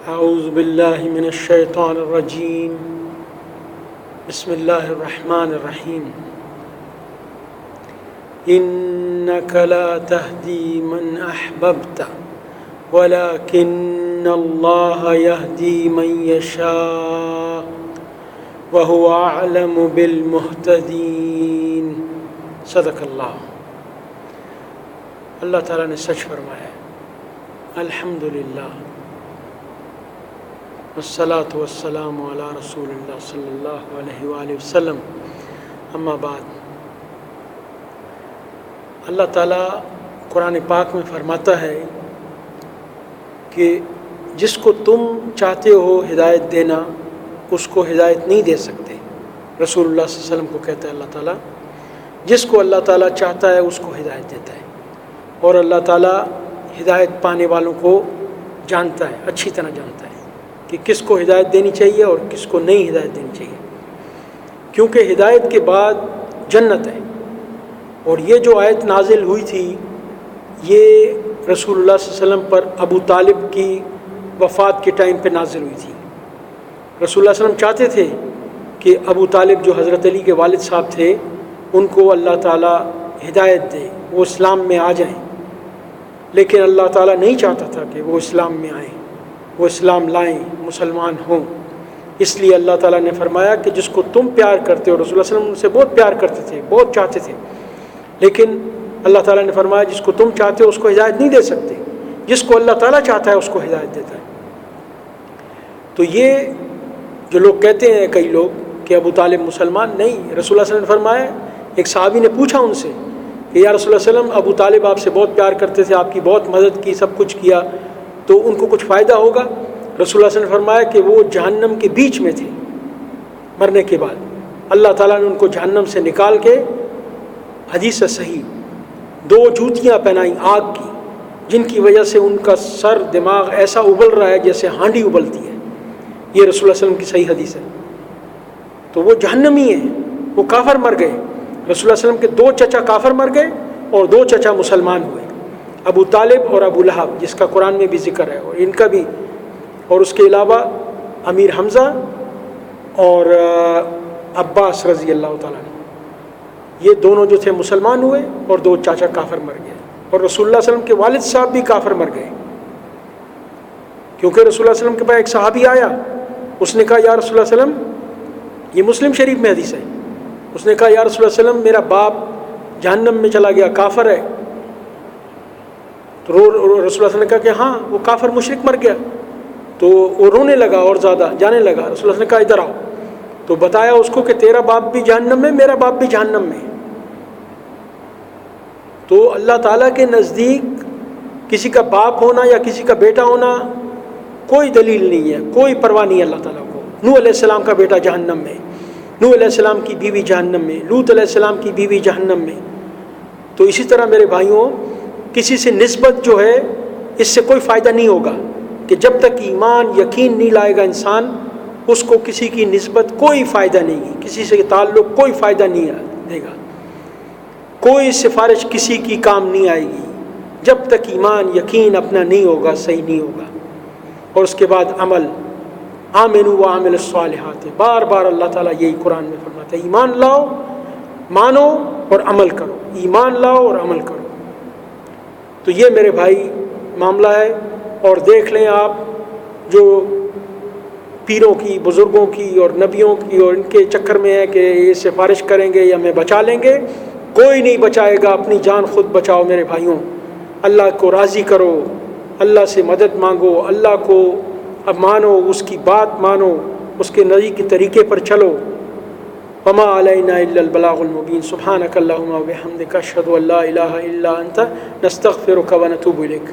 اعوذ باللہ من الشیطان الرجیم بسم اللہ الرحمن الرحیم انک لا تہدی من احببت ولکن اللہ یہدی من یشاء وہو اعلم بالمہتدین۔ صدق اللہ۔ اللہ تعالیٰ نے سچ فرمایا، الحمدللہ والصلاة والسلام علی رسول اللہ صلی اللہ علیہ وآلہ وسلم، اما بعد۔ اللہ تعالیٰ قرآن پاک میں فرماتا ہے کہ جس کو تم چاہتے ہو ہدایت دینا اس کو ہدایت نہیں دے سکتے۔ رسول اللہ صلی اللہ علیہ وسلم کو کہتا ہے اللہ تعالیٰ، جس کو اللہ تعالیٰ چاہتا ہے اس کو ہدایت دیتا ہے، اور اللہ تعالیٰ ہدایت پانے والوں کو جانتا ہے، اچھی طرح جانتا ہے کہ کس کو ہدایت دینی چاہیے اور کس کو نہیں ہدایت دینی چاہیے، کیونکہ ہدایت کے بعد جنت ہے۔ اور یہ جو آیت نازل ہوئی تھی یہ رسول اللہ صلی اللہ علیہ وسلم پر ابو طالب کی وفات کے ٹائم پہ نازل ہوئی تھی۔ رسول اللہ صلی اللہ علیہ وسلم چاہتے تھے کہ ابو طالب جو حضرت علی کے والد صاحب تھے ان کو اللہ تعالیٰ ہدایت دے، وہ اسلام میں آ جائیں، لیکن اللہ تعالیٰ نہیں چاہتا تھا کہ وہ اسلام میں آئیں، وہ اسلام لائیں، مسلمان ہوں۔ اس لیے اللہ تعالیٰ نے فرمایا کہ جس کو تم پیار کرتے ہو، رسول اللہ صلی اللہ علیہ وسلم ان سے بہت پیار کرتے تھے، بہت چاہتے تھے، لیکن اللہ تعالیٰ نے فرمایا جس کو تم چاہتے ہو اس کو ہدایت نہیں دے سکتے، جس کو اللہ تعالیٰ چاہتا ہے اس کو ہدایت دیتا ہے۔ تو یہ جو لوگ کہتے ہیں کئی لوگ کہ ابو طالب مسلمان نہیں، رسول اللہ صلی اللہ علیہ وسلم نے فرمایا، ایک صحابی نے پوچھا ان سے کہ یا رسول اللہ صلی اللہ علیہ وسلم ابو طالب آپ سے بہت پیار کرتے تھے، آپ کی بہت مدد کی، سب کچھ کیا، تو ان کو کچھ فائدہ ہوگا؟ رسول اللہ صلی اللہ علیہ وسلم نے فرمایا کہ وہ جہنم کے بیچ میں تھے، مرنے کے بعد اللہ تعالیٰ نے ان کو جہنم سے نکال کے، حدیث صحیح، 2 جوتیاں پہنائیں آگ کی، جن کی وجہ سے ان کا سر دماغ ایسا ابل رہا ہے جیسے ہانڈی ابلتی ہے۔ یہ رسول اللہ صلی اللہ علیہ وسلم کی صحیح حدیث ہے۔ تو وہ جہنمی ہیں، وہ کافر مر گئے۔ رسول اللہ صلی اللہ علیہ وسلم کے 2 چچا کافر مر گئے اور 2 چچا مسلمان ہوئے، ابو طالب اور ابو لہب، جس کا قرآن میں بھی ذکر ہے، اور ان کا بھی، اور اس کے علاوہ امیر حمزہ اور عباس رضی اللہ تعالیٰ عنہ، یہ دونوں جو تھے مسلمان ہوئے اور 2 چاچا کافر مر گئے، اور رسول اللہ صلی اللہ علیہ وسلم کے والد صاحب بھی کافر مر گئے، کیونکہ رسول اللہ صلی اللہ علیہ وسلم کے پاس ایک صحابی آیا، اس نے کہا یا رسول اللہ صلی اللہ علیہ وسلم، یہ مسلم شریف میں حدیث ہے، اس نے کہا یا رسول اللہ صلی اللہ علیہ وسلم میرا باپ جہنم میں چلا گیا، کافر ہے۔ تو رسول اللہ صلی اللہ علیہ وسلم نے کہا کہ ہاں وہ کافر مشرک مر گیا، تو وہ رونے لگا اور زیادہ جانے لگا۔ رسول اللہ صلی اللہ علیہ وسلم نے کہا ادھر آؤ، تو بتایا اس کو کہ تیرا باپ بھی جہنم میں، میرا باپ بھی جہنم میں۔ تو اللہ تعالیٰ کے نزدیک کسی کا باپ ہونا یا کسی کا بیٹا ہونا کوئی دلیل نہیں ہے، کوئی پرواہ نہیں ہے اللہ تعالیٰ کو۔ نوح علیہ السلام کا بیٹا جہنم میں، نوح علیہ السلام کی بیوی جہنم میں، لوط علیہ السلام کی بیوی جہنم میں۔ تو اسی طرح میرے بھائیوں، کسی سے نسبت جو ہے اس سے کوئی فائدہ نہیں ہوگا، کہ جب تک ایمان یقین نہیں لائے گا انسان، اس کو کسی کی نسبت کوئی فائدہ نہیں ہے، کسی سے تعلق کوئی فائدہ نہیں دے گا، کوئی سفارش کسی کی کام نہیں آئے گی، جب تک ایمان یقین اپنا نہیں ہوگا، صحیح نہیں ہوگا۔ اور اس کے بعد عمل، آمنوا وعملوا الصالحات، بار بار اللہ تعالیٰ یہی قرآن میں فرماتا ہے، ایمان لاؤ، مانو اور عمل کرو، ایمان لاؤ اور عمل کرو۔ تو یہ میرے بھائی معاملہ ہے۔ اور دیکھ لیں آپ، جو پیروں کی، بزرگوں کی اور نبیوں کی اور ان کے چکر میں ہے کہ یہ سفارش کریں گے یا ہمیں بچا لیں گے، کوئی نہیں بچائے گا، اپنی جان خود بچاؤ میرے بھائیوں۔ اللہ کو راضی کرو، اللہ سے مدد مانگو، اللہ کو اب مانو، اس کی بات مانو، اس کے نبی کے طریقے پر چلو۔ وما علینا الا البلاغ المبین۔ سبحانک اللہم و بحمدک، اشہد ان لا الہ الا انت، نستغفرک و نتوب الیک۔